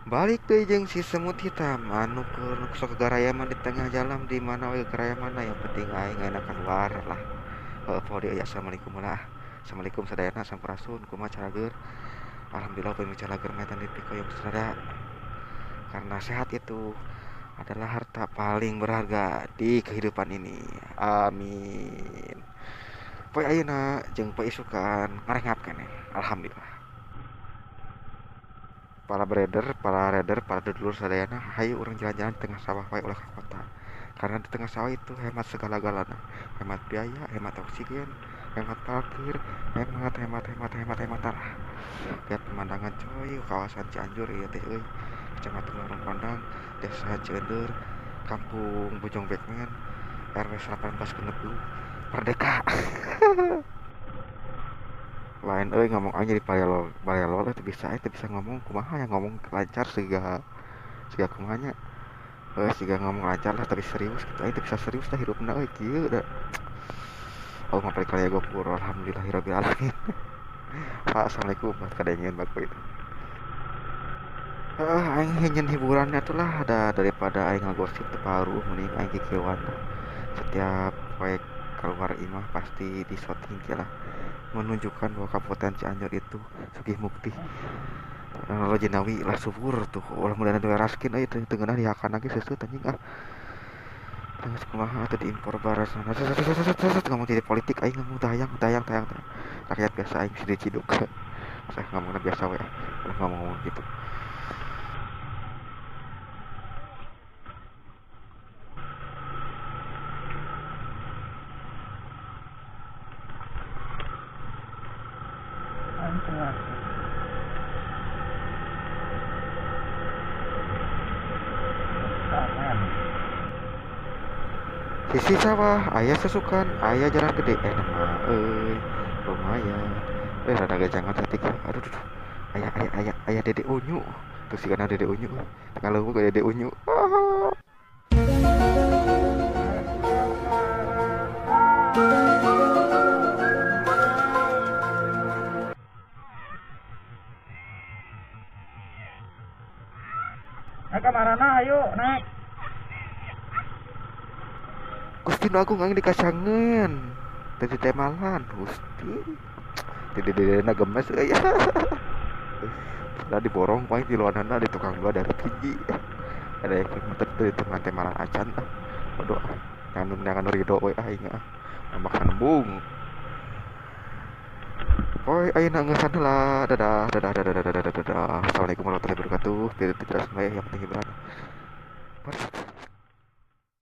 Balik deh jeung si semut hitam anu sok garayaman di tengah jalan di mana we garayaman yang penting aing enakan war lah. Poho deui assalamualaikum lah. Assalamualaikum sadayana sampurasun kumaha carageur. Alhamdulillah pemi carageur metan di koyong sadaya. Karena sehat itu adalah harta paling berharga di kehidupan ini. Amin. Poe ayeuna jeung poe isukan ngarengap keneh. Alhamdulillah. Para dulur sadayana, hayu urang jalan-jalan di tengah sawah wae ulah ka kota. Karena di tengah sawah itu hemat segala-galana. Hemat biaya, hemat oksigen, hemat parkir, hemat lah. Lihat pemandangan coy, kawasan Cianjur ieu teh euy. Kecamatan Larung Kondang, Desa Cieudeur, Kampung Bojong Bekmen, RW 18 Genepu, Merdeka. Lain ngomong aja di Palelol itu bisa ngomong kumaha yang ngomong lancar sehingga kumanya sehingga ngomong lancar lah tapi serius gitu itu bisa serius dah hidupna kieu da Allah mah paling kaya gopur alhamdulillahirabbil alamin. Pak assalamualaikum buat kadanyeun baku itu aing nyen hiburannya tuh lah ada daripada aing ngagosip teu paruh mending aing kikieuan setiap proyek keluar imah pasti di shooting lah menunjukkan bahwa Kabupaten Cianjur itu sugih mukti Rojinawi lah subur tuh ulah mulai dua raskin itu tengenah dihakan lagi sesuatu anjing tengah kumaha atau diimpor baras ngomong jadi politik aing ngomong tayang rakyat biasa aing bisa diciduk saya ngomongnya biasa we ulah ngomong gitu. Sisi sawah ayah sesukan ayah jalan gede nama lumayan rada gajangan setika aduh ayah dede unyu terus si kana dede unyu tengah leuweung ke dede unyu Naik ke mana ayo naik. Gusti nu agung aing dikacangeun teu ditemalan Gusti dede-dedena gemes euy da diborong paling di luarna di tukang gua dari tinggi ada yang muter di tengah temalan acan waduh jangan ridho we aing makan bung oi ayeuna ngeusan heula dadah assalamualaikum warahmatullahi wabarakatuh tidak yang penting hiburan.